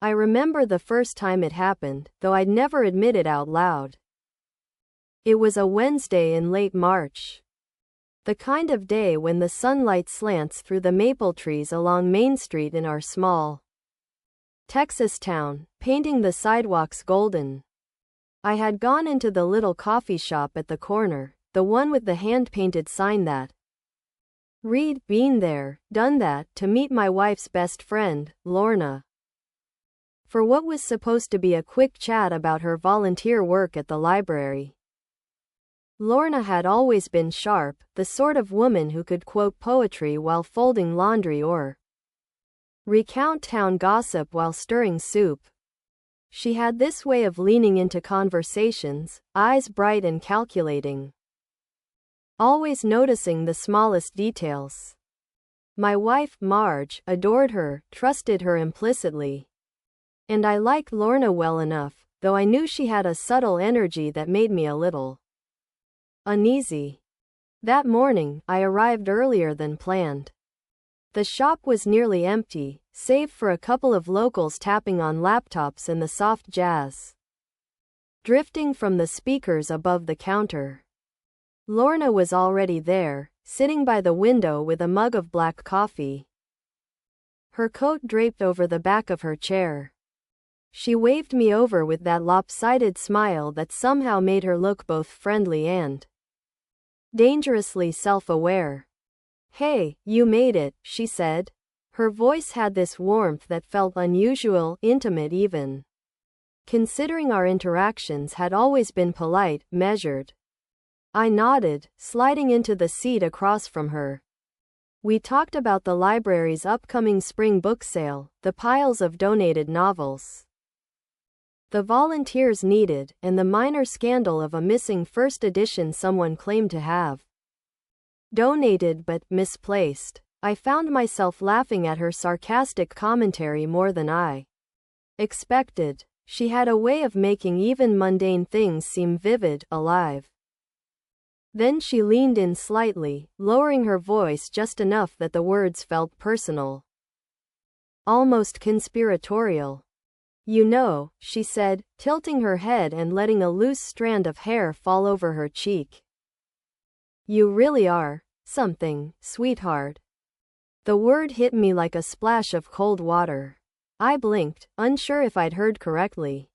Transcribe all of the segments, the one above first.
I remember the first time it happened, though I'd never admit it out loud. It was a Wednesday in late March. The kind of day when the sunlight slants through the maple trees along Main Street in our small Texas town, painting the sidewalks golden. I had gone into the little coffee shop at the corner, the one with the hand-painted sign that read, "Been there, done that," to meet my wife's best friend, Lorna, for what was supposed to be a quick chat about her volunteer work at the library. Lorna had always been sharp, the sort of woman who could quote poetry while folding laundry or recount town gossip while stirring soup. She had this way of leaning into conversations, eyes bright and calculating, always noticing the smallest details. My wife, Marge, adored her, trusted her implicitly. And I liked Lorna well enough, though I knew she had a subtle energy that made me a little uneasy. That morning, I arrived earlier than planned. The shop was nearly empty, save for a couple of locals tapping on laptops and the soft jazz drifting from the speakers above the counter. Lorna was already there, sitting by the window with a mug of black coffee, her coat draped over the back of her chair. She waved me over with that lopsided smile that somehow made her look both friendly and dangerously self-aware. "Hey, you made it," she said. Her voice had this warmth that felt unusual, intimate even, considering our interactions had always been polite, measured. I nodded, sliding into the seat across from her. We talked about the library's upcoming spring book sale, the piles of donated novels the volunteers needed, and the minor scandal of a missing first edition someone claimed to have donated but misplaced. I found myself laughing at her sarcastic commentary more than I expected. She had a way of making even mundane things seem vivid, alive. Then she leaned in slightly, lowering her voice just enough that the words felt personal, almost conspiratorial. "You know," she said, tilting her head and letting a loose strand of hair fall over her cheek. "You really are something, sweetheart." The word hit me like a splash of cold water. I blinked, unsure if I'd heard correctly.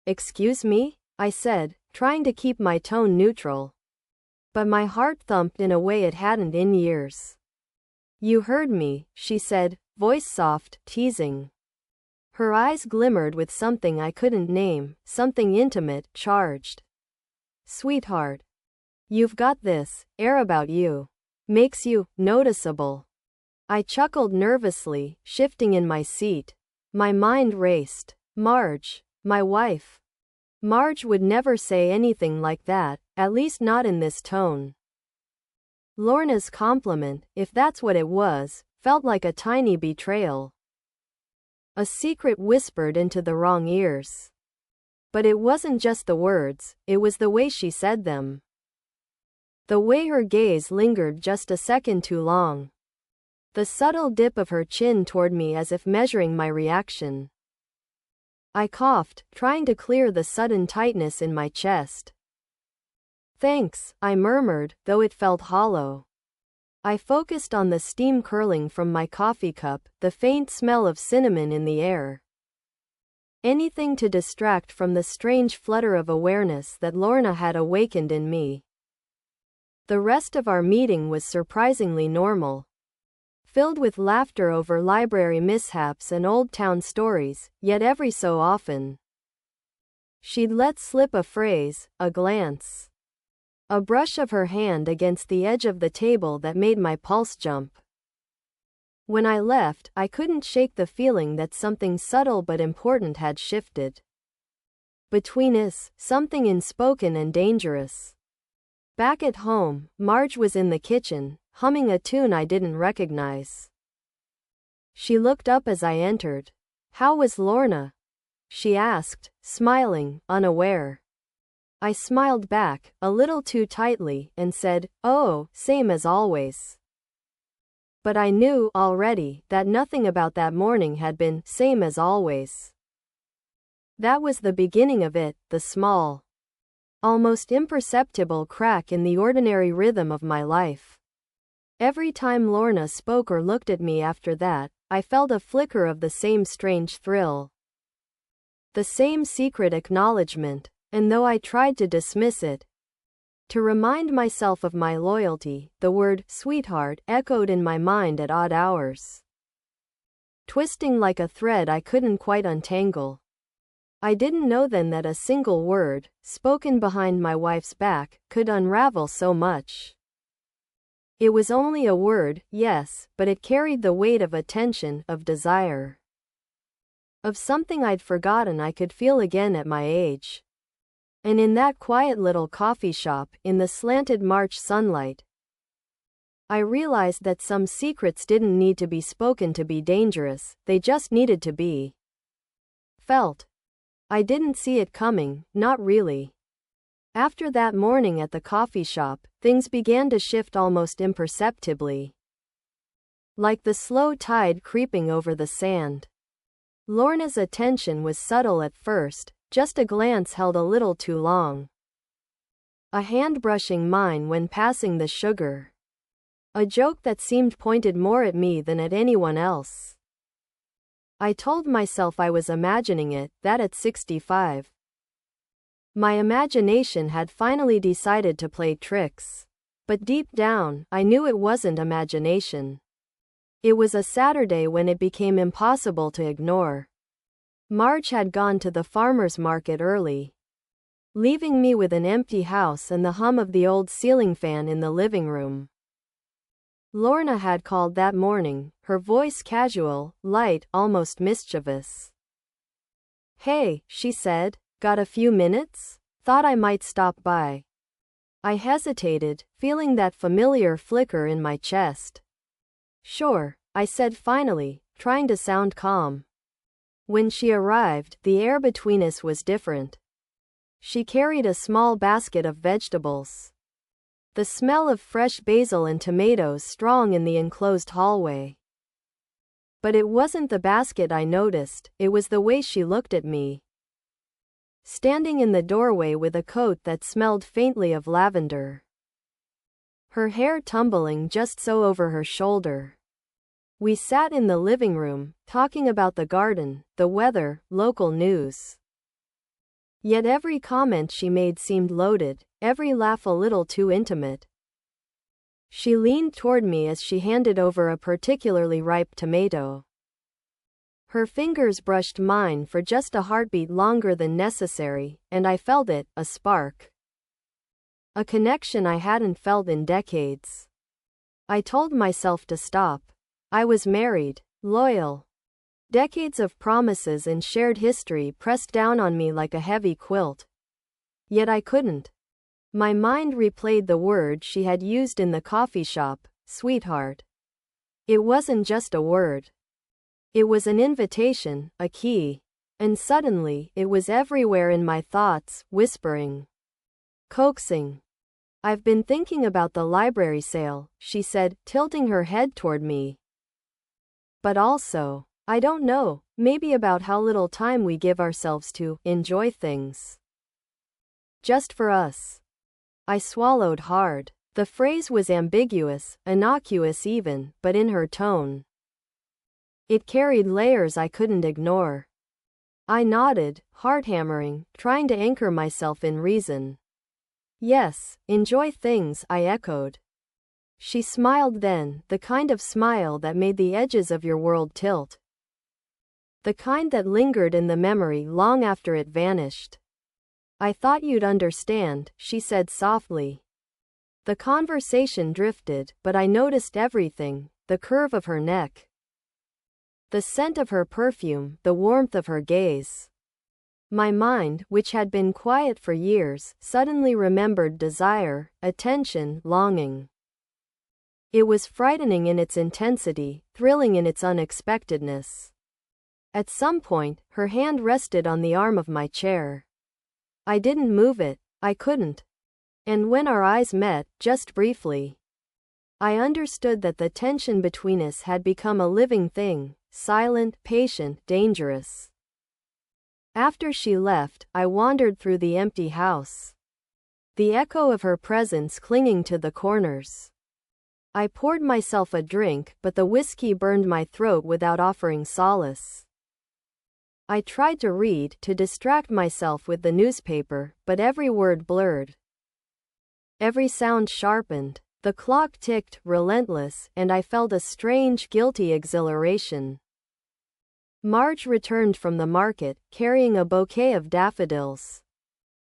"Excuse me?" I said, trying to keep my tone neutral. But my heart thumped in a way it hadn't in years. "You heard me," she said, voice soft, teasing. Her eyes glimmered with something I couldn't name, something intimate, charged. "Sweetheart, you've got this air about you. Makes you noticeable." I chuckled nervously, shifting in my seat. My mind raced. Marge, my wife. Marge would never say anything like that, at least not in this tone. Lorna's compliment, if that's what it was, felt like a tiny betrayal. A secret whispered into the wrong ears. But it wasn't just the words, it was the way she said them. The way her gaze lingered just a second too long. The subtle dip of her chin toward me as if measuring my reaction. I coughed, trying to clear the sudden tightness in my chest. "Thanks," I murmured, though it felt hollow. I focused on the steam curling from my coffee cup, the faint smell of cinnamon in the air. Anything to distract from the strange flutter of awareness that Lorna had awakened in me. The rest of our meeting was surprisingly normal. Filled with laughter over library mishaps and old town stories, yet every so often she'd let slip a phrase, a glance, a brush of her hand against the edge of the table that made my pulse jump. When I left, I couldn't shake the feeling that something subtle but important had shifted between us, something unspoken and dangerous. Back at home, Marge was in the kitchen, humming a tune I didn't recognize. She looked up as I entered. "How was Lorna?" she asked, smiling, unaware. I smiled back, a little too tightly, and said, "Oh, same as always." But I knew, already, that nothing about that morning had been same as always. That was the beginning of it, the small, almost imperceptible crack in the ordinary rhythm of my life. Every time Lorna spoke or looked at me after that, I felt a flicker of the same strange thrill. The same secret acknowledgement, and though I tried to dismiss it, to remind myself of my loyalty, the word sweetheart echoed in my mind at odd hours, twisting like a thread I couldn't quite untangle. I didn't know then that a single word, spoken behind my wife's back, could unravel so much. It was only a word, yes, but it carried the weight of attention, of desire, of something I'd forgotten I could feel again at my age. And in that quiet little coffee shop, in the slanted March sunlight, I realized that some secrets didn't need to be spoken to be dangerous, they just needed to be felt. I didn't see it coming, not really. After that morning at the coffee shop, things began to shift almost imperceptibly, like the slow tide creeping over the sand. Lorna's attention was subtle at first, just a glance held a little too long, a hand brushing mine when passing the sugar, a joke that seemed pointed more at me than at anyone else. I told myself I was imagining it, that at 65, my imagination had finally decided to play tricks. But deep down, I knew it wasn't imagination. It was a Saturday when it became impossible to ignore. Marge had gone to the farmer's market early, leaving me with an empty house and the hum of the old ceiling fan in the living room. Lorna had called that morning, her voice casual, light, almost mischievous. "Hey," she said, "got a few minutes? Thought I might stop by." I hesitated, feeling that familiar flicker in my chest. "Sure," I said finally, trying to sound calm. When she arrived, the air between us was different. She carried a small basket of vegetables, the smell of fresh basil and tomatoes strong in the enclosed hallway. But it wasn't the basket I noticed, it was the way she looked at me, standing in the doorway with a coat that smelled faintly of lavender, her hair tumbling just so over her shoulder. We sat in the living room, talking about the garden, the weather, local news. Yet every comment she made seemed loaded, every laugh a little too intimate. She leaned toward me as she handed over a particularly ripe tomato. Her fingers brushed mine for just a heartbeat longer than necessary, and I felt it, a spark. A connection I hadn't felt in decades. I told myself to stop. I was married, loyal. Decades of promises and shared history pressed down on me like a heavy quilt. Yet I couldn't. My mind replayed the word she had used in the coffee shop, sweetheart. It wasn't just a word. It was an invitation, a key. And suddenly, it was everywhere in my thoughts, whispering, coaxing. "I've been thinking about the library sale," she said, tilting her head toward me. "But also, I don't know, maybe about how little time we give ourselves to enjoy things. Just for us." I swallowed hard. The phrase was ambiguous, innocuous even, but in her tone, it carried layers I couldn't ignore. I nodded, heart-hammering, trying to anchor myself in reason. "Yes, enjoy things," I echoed. She smiled then, the kind of smile that made the edges of your world tilt. The kind that lingered in the memory long after it vanished. "I thought you'd understand," she said softly. The conversation drifted, but I noticed everything, the curve of her neck, the scent of her perfume, the warmth of her gaze. My mind, which had been quiet for years, suddenly remembered desire, attention, longing. It was frightening in its intensity, thrilling in its unexpectedness. At some point, her hand rested on the arm of my chair. I didn't move it. I couldn't. And when our eyes met, just briefly, I understood that the tension between us had become a living thing, silent, patient, dangerous. After she left, I wandered through the empty house, the echo of her presence clinging to the corners. I poured myself a drink, but the whiskey burned my throat without offering solace. I tried to read, to distract myself with the newspaper, but every word blurred. Every sound sharpened. The clock ticked, relentless, and I felt a strange, guilty exhilaration. Marge returned from the market, carrying a bouquet of daffodils.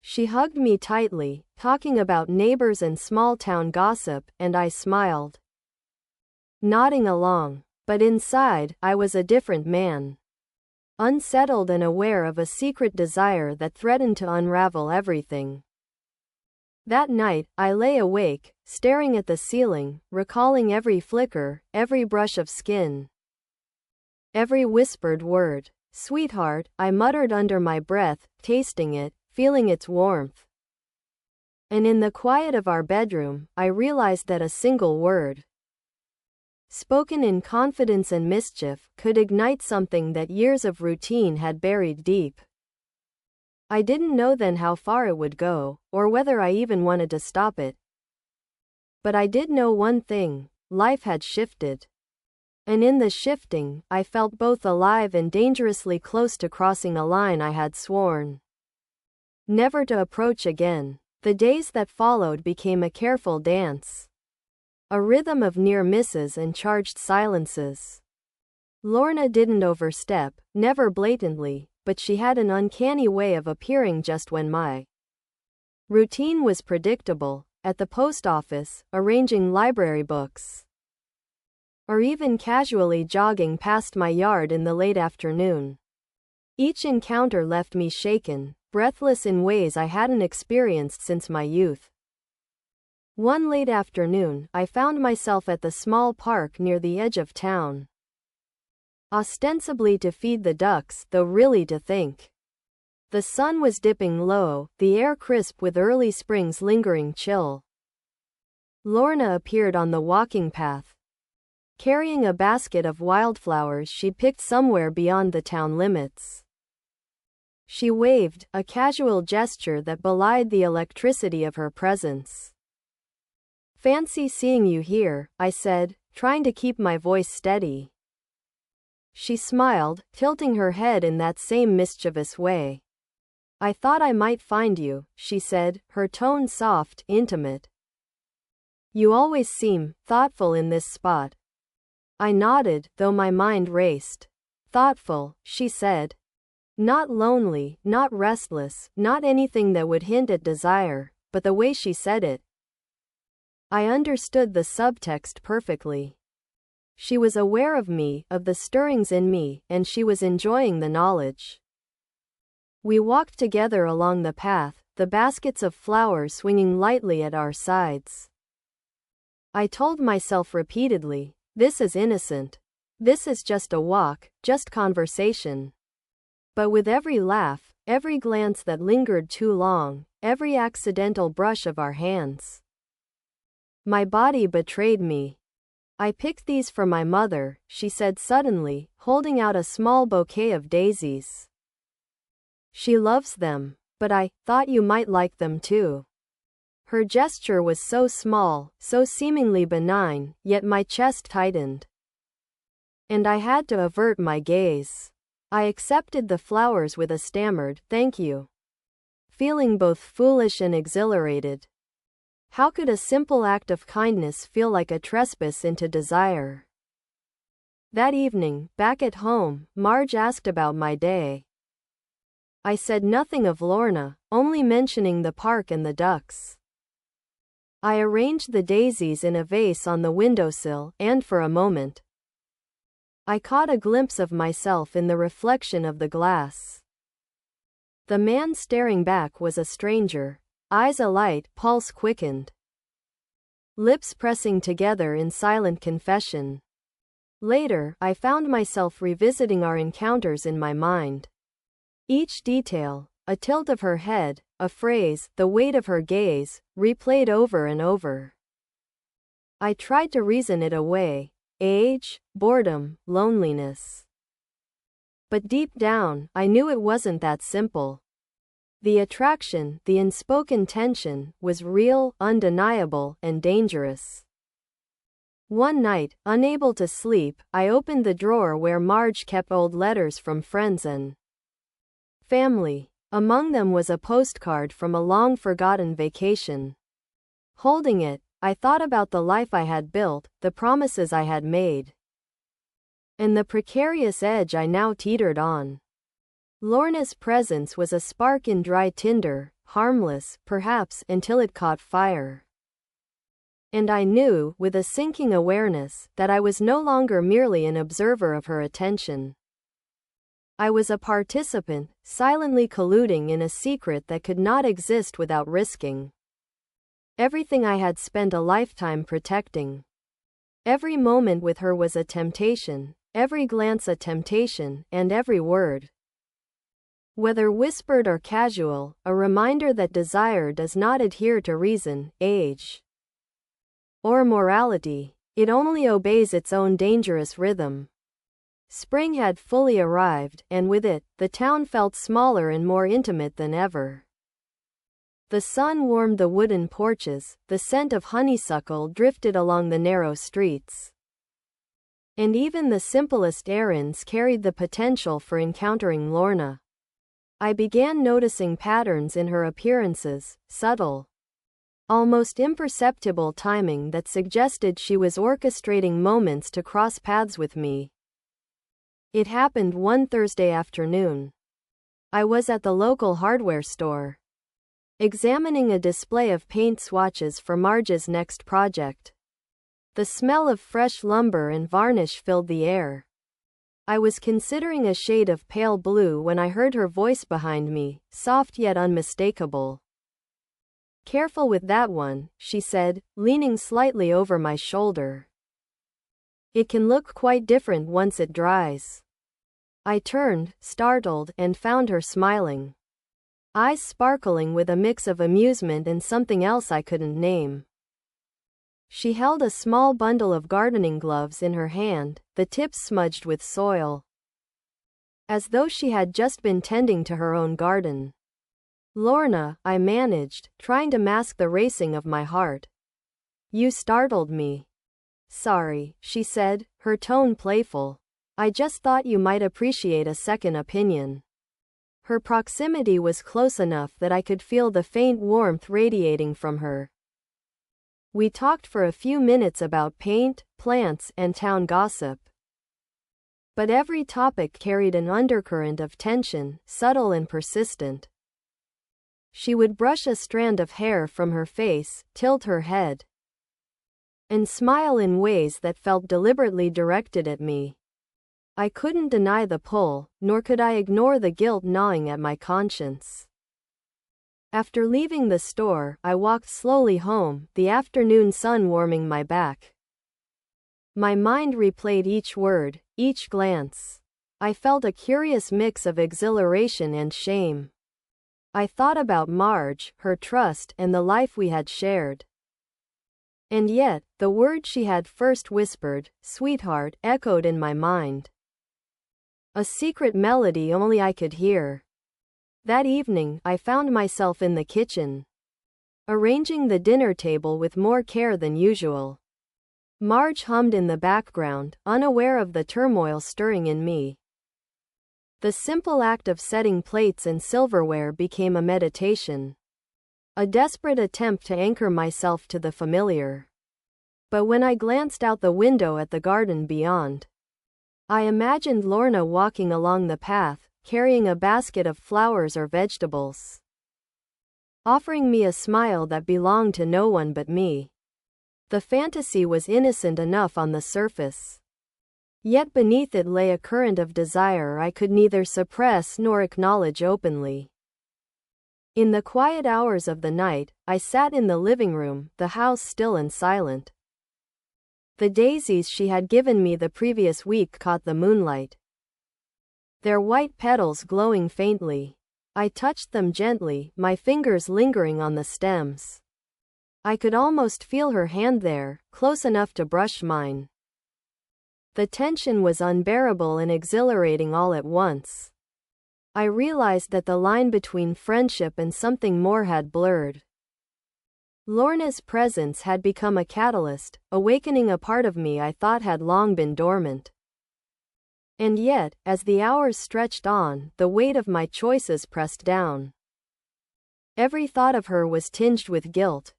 She hugged me tightly, talking about neighbors and small-town gossip, and I smiled, nodding along. But inside, I was a different man. Unsettled and aware of a secret desire that threatened to unravel everything. That night, I lay awake, staring at the ceiling, recalling every flicker, every brush of skin, every whispered word. "Sweetheart," I muttered under my breath, tasting it, feeling its warmth. And in the quiet of our bedroom, I realized that a single word, spoken in confidence and mischief, could ignite something that years of routine had buried deep. I didn't know then how far it would go, or whether I even wanted to stop it. But I did know one thing: life had shifted. And in the shifting, I felt both alive and dangerously close to crossing a line I had sworn never to approach again. The days that followed became a careful dance, a rhythm of near misses and charged silences. Lorna didn't overstep, never blatantly, but she had an uncanny way of appearing just when my routine was predictable, at the post office, arranging library books, or even casually jogging past my yard in the late afternoon. Each encounter left me shaken, breathless in ways I hadn't experienced since my youth. One late afternoon, I found myself at the small park near the edge of town. Ostensibly to feed the ducks, though really to think. The sun was dipping low, the air crisp with early spring's lingering chill. Lorna appeared on the walking path, carrying a basket of wildflowers she'd picked somewhere beyond the town limits. She waved, a casual gesture that belied the electricity of her presence. "Fancy seeing you here," I said, trying to keep my voice steady. She smiled, tilting her head in that same mischievous way. "I thought I might find you," she said, her tone soft, intimate. "You always seem thoughtful in this spot." I nodded, though my mind raced. "Thoughtful," she said. Not lonely, not restless, not anything that would hint at desire, but the way she said it. I understood the subtext perfectly. She was aware of me, of the stirrings in me, and she was enjoying the knowledge. We walked together along the path, the baskets of flowers swinging lightly at our sides. I told myself repeatedly, this is innocent. This is just a walk, just conversation. But with every laugh, every glance that lingered too long, every accidental brush of our hands, my body betrayed me. "I picked these for my mother," she said suddenly, holding out a small bouquet of daisies. "She loves them. But I thought you might like them too." Her gesture was so small, so seemingly benign, yet my chest tightened. And I had to avert my gaze. I accepted the flowers with a stammered, "Thank you," feeling both foolish and exhilarated. How could a simple act of kindness feel like a trespass into desire? That evening, back at home, Marge asked about my day. I said nothing of Lorna, only mentioning the park and the ducks. I arranged the daisies in a vase on the windowsill, and for a moment, I caught a glimpse of myself in the reflection of the glass. The man staring back was a stranger. Eyes alight, pulse quickened, lips pressing together in silent confession. Later, I found myself revisiting our encounters in my mind. Each detail, a tilt of her head, a phrase, the weight of her gaze, replayed over and over. I tried to reason it away. Age, boredom, loneliness. But deep down, I knew it wasn't that simple. The attraction, the unspoken tension, was real, undeniable, and dangerous. One night, unable to sleep, I opened the drawer where Marge kept old letters from friends and family. Among them was a postcard from a long-forgotten vacation. Holding it, I thought about the life I had built, the promises I had made, and the precarious edge I now teetered on. Lorna's presence was a spark in dry tinder, harmless, perhaps, until it caught fire. And I knew, with a sinking awareness, that I was no longer merely an observer of her attention. I was a participant, silently colluding in a secret that could not exist without risking everything I had spent a lifetime protecting. Every moment with her was a temptation, every glance a temptation, and every word, whether whispered or casual, a reminder that desire does not adhere to reason, age, or morality. It only obeys its own dangerous rhythm. Spring had fully arrived, and with it, the town felt smaller and more intimate than ever. The sun warmed the wooden porches, the scent of honeysuckle drifted along the narrow streets. And even the simplest errands carried the potential for encountering Lorna. I began noticing patterns in her appearances, subtle, almost imperceptible timing that suggested she was orchestrating moments to cross paths with me. It happened one Thursday afternoon. I was at the local hardware store, examining a display of paint swatches for Marge's next project. The smell of fresh lumber and varnish filled the air. I was considering a shade of pale blue when I heard her voice behind me, soft yet unmistakable. "Careful with that one," she said, leaning slightly over my shoulder. "It can look quite different once it dries." I turned, startled, and found her smiling, eyes sparkling with a mix of amusement and something else I couldn't name. She held a small bundle of gardening gloves in her hand, the tips smudged with soil, as though she had just been tending to her own garden. "Lorna," I managed, trying to mask the racing of my heart. "You startled me." "Sorry," she said, her tone playful. "I just thought you might appreciate a second opinion." Her proximity was close enough that I could feel the faint warmth radiating from her. We talked for a few minutes about paint, plants, and town gossip. But every topic carried an undercurrent of tension, subtle and persistent. She would brush a strand of hair from her face, tilt her head, and smile in ways that felt deliberately directed at me. I couldn't deny the pull, nor could I ignore the guilt gnawing at my conscience. After leaving the store, I walked slowly home, the afternoon sun warming my back. My mind replayed each word, each glance. I felt a curious mix of exhilaration and shame. I thought about Marge, her trust, and the life we had shared. And yet, the word she had first whispered, "sweetheart," echoed in my mind. A secret melody only I could hear. That evening, I found myself in the kitchen, arranging the dinner table with more care than usual. Marge hummed in the background, unaware of the turmoil stirring in me. The simple act of setting plates and silverware became a meditation, a desperate attempt to anchor myself to the familiar. But when I glanced out the window at the garden beyond, I imagined Lorna walking along the path, carrying a basket of flowers or vegetables, offering me a smile that belonged to no one but me. The fantasy was innocent enough on the surface. Yet beneath it lay a current of desire I could neither suppress nor acknowledge openly. In the quiet hours of the night, I sat in the living room, the house still and silent. The daisies she had given me the previous week caught the moonlight, their white petals glowing faintly. I touched them gently, my fingers lingering on the stems. I could almost feel her hand there, close enough to brush mine. The tension was unbearable and exhilarating all at once. I realized that the line between friendship and something more had blurred. Lorna's presence had become a catalyst, awakening a part of me I thought had long been dormant. And yet, as the hours stretched on, the weight of my choices pressed down. Every thought of her was tinged with guilt.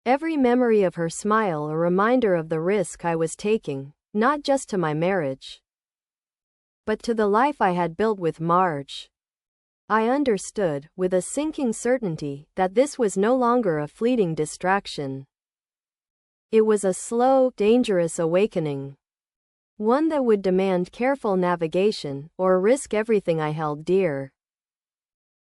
Every memory of her smile a reminder of the risk I was taking, not just to my marriage, but to the life I had built with Marge. I understood, with a sinking certainty, that this was no longer a fleeting distraction. It was a slow, dangerous awakening. One that would demand careful navigation, or risk everything I held dear.